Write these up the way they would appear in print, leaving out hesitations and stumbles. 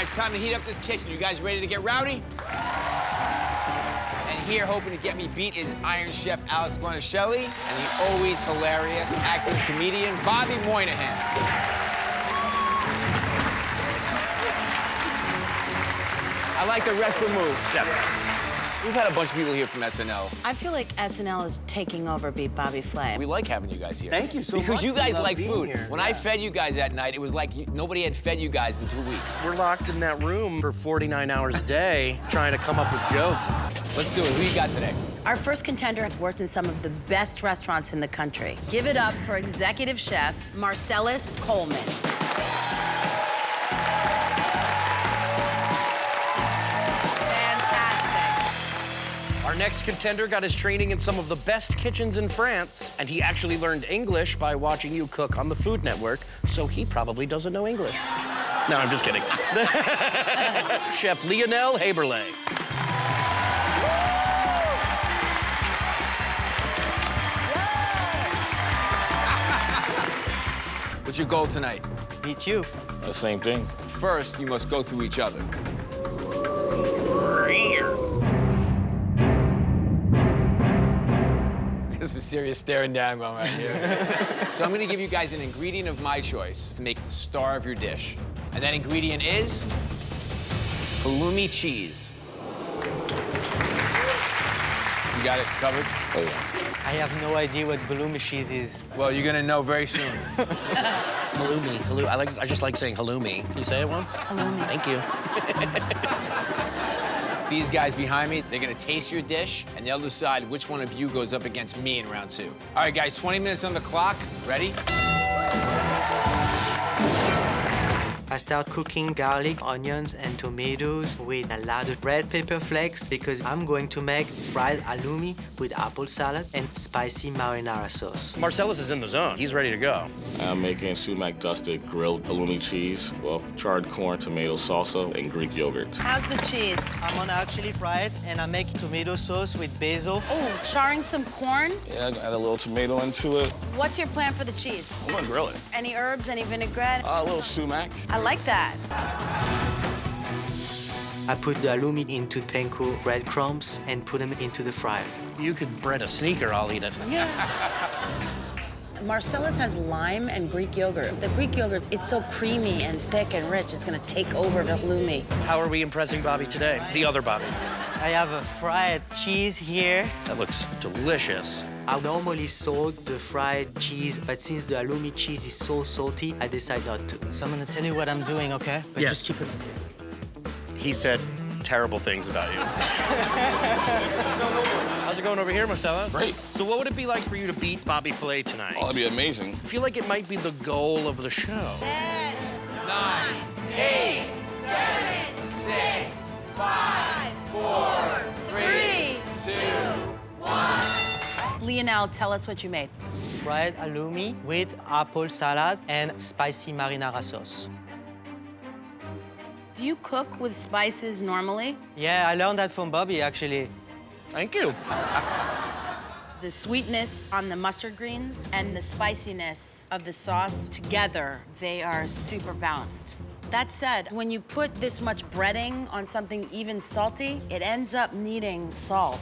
right, it's time to heat up this kitchen. You guys ready to get rowdy? And here, hoping to get me beat, is Iron Chef Guarnaschelli and the always hilarious actor and comedian Bobby Moynihan. I like the wrestler move. Yeah. We've had a bunch of people here from SNL. I feel like SNL is taking over Beat Bobby Flay. We like having you guys here. Thank you so much. Because you guys like food. Here. When I fed you guys that night, it was like nobody had fed you guys in 2 weeks. We're locked in that room for 49 hours a day trying to come up with jokes. Let's do it. Who you got today? Our first contender has worked in some of the best restaurants in the country. Give it up for executive chef Marcellus Coleman. Our next contender got his training in some of the best kitchens in France, and he actually learned English by watching you cook on the Food Network, so he probably doesn't know English. No, I'm just kidding. Chef Lionel Haberle. What's your goal tonight? Beat you. The same thing. First, you must go through each other. This was serious staring down moment right here. So I'm gonna give you guys an ingredient of my choice to make the star of your dish. And that ingredient is halloumi cheese. You got it covered? Oh, yeah. I have no idea what halloumi cheese is. Well, you're gonna know very soon. Halloumi. I just like saying halloumi. Can you say it once? Halloumi. Thank you. These guys behind me, they're gonna taste your dish, and they'll decide which one of you goes up against me in round 2. All right, guys, 20 minutes on the clock. Ready? I start cooking garlic, onions, and tomatoes with a lot of red pepper flakes because I'm going to make fried halloumi with apple salad and spicy marinara sauce. Marcellus is in the zone. He's ready to go. I'm making sumac-dusted grilled halloumi cheese with charred corn, tomato salsa, and Greek yogurt. How's the cheese? I'm gonna actually fry it, and I make tomato sauce with basil. Oh, charring some corn? Yeah, I add a little tomato into it. What's your plan for the cheese? I'm gonna grill it. Any herbs, any vinaigrette? A little sumac. I like that. I put the halloumi into panko breadcrumbs and put them into the fryer. You could bread a sneaker, I'll eat it. Yeah. Marcellus has lime and Greek yogurt. The Greek yogurt, it's so creamy and thick and rich, it's gonna take over the halloumi. How are we impressing Bobby today? The other Bobby. I have a fried cheese here. That looks delicious. I normally salt the fried cheese, but since the halloumi cheese is so salty, I decided not to. So I'm gonna tell you what I'm doing, okay? But Yes. just keep it. He said terrible things about you. How's it going over here, Marcella? Great. So what would it be like for you to beat Bobby Flay tonight? Oh, that'd be amazing. I feel like it might be the goal of the show. 10, 9, 8, 7, 6, 5, 4, 3, 2, 1. Lionel, tell us what you made. Fried halloumi with apple salad and spicy marinara sauce. Do you cook with spices normally? Yeah, I learned that from Bobby, actually. Thank you. The sweetness on the mustard greens and the spiciness of the sauce together, they are super balanced. That said, when you put this much breading on something even salty, it ends up needing salt.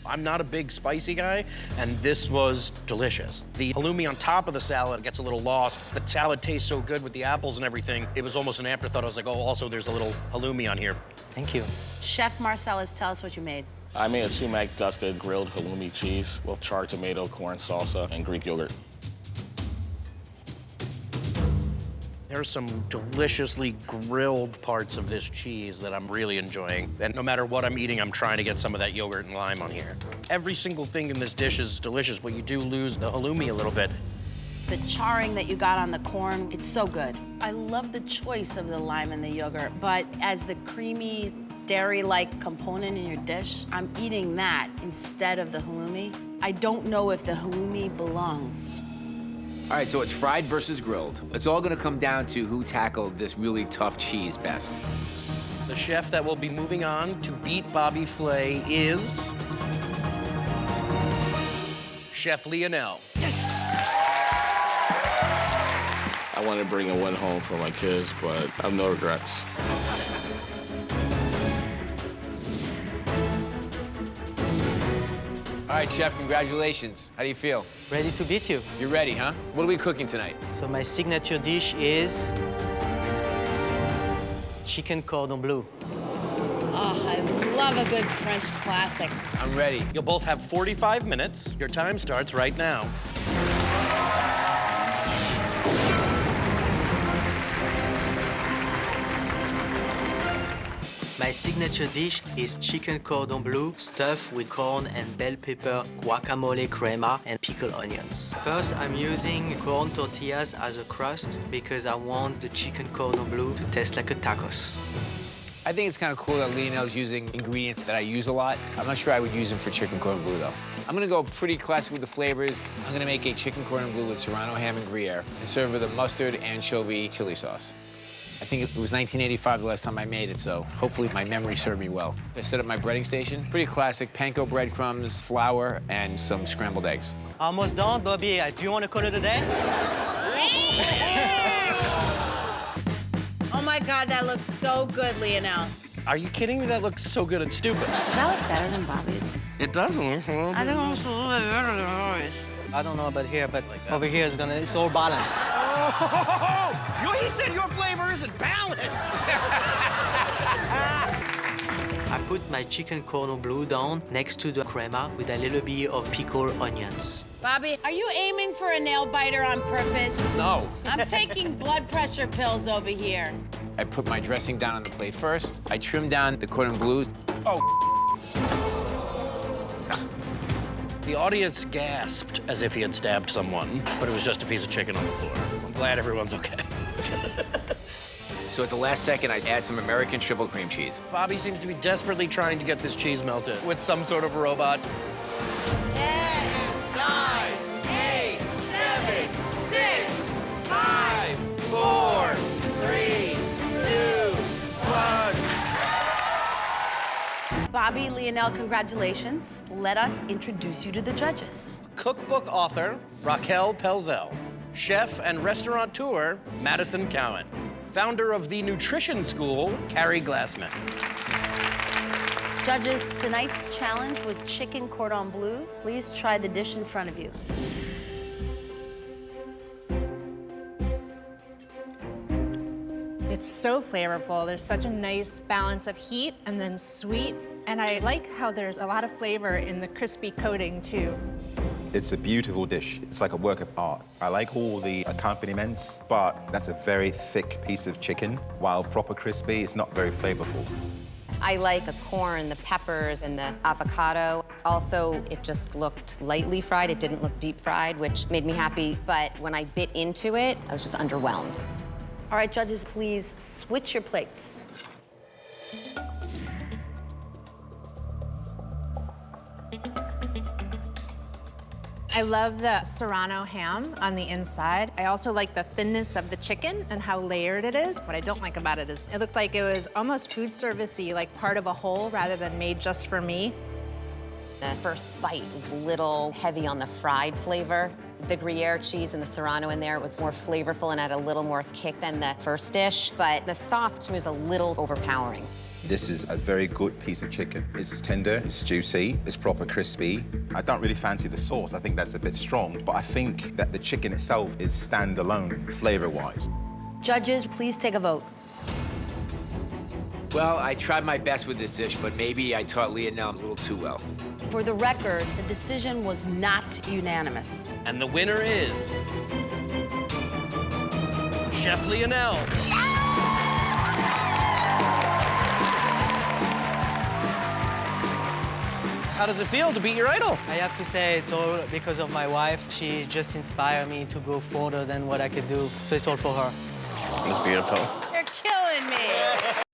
I'm not a big spicy guy, and this was delicious. The halloumi on top of the salad gets a little lost. The salad tastes so good with the apples and everything. It was almost an afterthought. I was like, oh, also there's a little halloumi on here. Thank you. Chef Marcellus, tell us what you made. I made a sumac-dusted grilled halloumi cheese with charred tomato, corn salsa, and Greek yogurt. There's some deliciously grilled parts of this cheese that I'm really enjoying. And no matter what I'm eating, I'm trying to get some of that yogurt and lime on here. Every single thing in this dish is delicious, but you do lose the halloumi a little bit. The charring that you got on the corn, it's so good. I love the choice of the lime and the yogurt, but as the creamy, dairy-like component in your dish, I'm eating that instead of the halloumi. I don't know if the halloumi belongs. All right, so it's fried versus grilled. It's all gonna come down to who tackled this really tough cheese best. The chef that will be moving on to beat Bobby Flay is Chef Lionel. I want to bring a win home for my kids, but I have no regrets. All right, Chef, congratulations. How do you feel? Ready to beat you. You're ready, huh? What are we cooking tonight? So my signature dish is chicken cordon bleu. Oh, I love a good French classic. I'm ready. You'll both have 45 minutes. Your time starts right now. My signature dish is chicken cordon bleu stuffed with corn and bell pepper, guacamole crema, and pickled onions. First, I'm using corn tortillas as a crust because I want the chicken cordon bleu to taste like a tacos. I think it's kind of cool that Lionel's using ingredients that I use a lot. I'm not sure I would use them for chicken cordon bleu, though. I'm gonna go pretty classic with the flavors. I'm gonna make a chicken cordon bleu with serrano ham and Gruyere and serve with a mustard anchovy chili sauce. I think it was 1985 the last time I made it, so hopefully my memory served me well. I set up my breading station. Pretty classic, panko breadcrumbs, flour, and some scrambled eggs. Almost done, Bobby. Do you want to call it a day? Oh my God, that looks so good, Lionel. Are you kidding me? That looks so good, it's stupid. Does that look better than Bobby's? It doesn't. I think it's a little bit better than ours. I don't know about here, but over here it's all balanced. He said your flavor isn't balanced. I put my chicken cordon bleu down next to the crema with a little bit of pickled onions. Bobby, are you aiming for a nail biter on purpose? No. I'm taking blood pressure pills over here. I put my dressing down on the plate first. I trimmed down the cordon bleu. Oh. The audience gasped as if he had stabbed someone, but it was just a piece of chicken on the floor. I'm glad everyone's okay. So at the last second, I add some American triple cream cheese. Bobby seems to be desperately trying to get this cheese melted with some sort of robot. 10, 9, 8, 7, 6, 5, 4, 3, 2, 1. Bobby, Lionel, congratulations. Let us introduce you to the judges. Cookbook author, Raquel Pelzel. Chef and restaurateur, Madison Cowan. Founder of the nutrition school, Carrie Glassman. Judges, tonight's challenge was chicken cordon bleu. Please try the dish in front of you. It's so flavorful. There's such a nice balance of heat and then sweet. And I like how there's a lot of flavor in the crispy coating, too. It's a beautiful dish. It's like a work of art. I like all the accompaniments, but that's a very thick piece of chicken. While proper crispy, it's not very flavorful. I like the corn, the peppers, and the avocado. Also, it just looked lightly fried. It didn't look deep fried, which made me happy. But when I bit into it, I was just underwhelmed. All right, judges, please switch your plates. I love the serrano ham on the inside. I also like the thinness of the chicken and how layered it is. What I don't like about it is it looked like it was almost food service-y, like part of a whole rather than made just for me. The first bite was a little heavy on the fried flavor. The Gruyere cheese and the serrano in there was more flavorful and had a little more kick than the first dish, but the sauce to me was a little overpowering. This is a very good piece of chicken. It's tender, it's juicy, it's proper crispy. I don't really fancy the sauce. I think that's a bit strong, but I think that the chicken itself is standalone flavor-wise. Judges, please take a vote. Well, I tried my best with this dish, but maybe I taught Lionel a little too well. For the record, the decision was not unanimous. And the winner is Chef Lionel. How does it feel to beat your idol? I have to say it's all because of my wife. She just inspired me to go further than what I could do. So it's all for her. It's beautiful. You're killing me.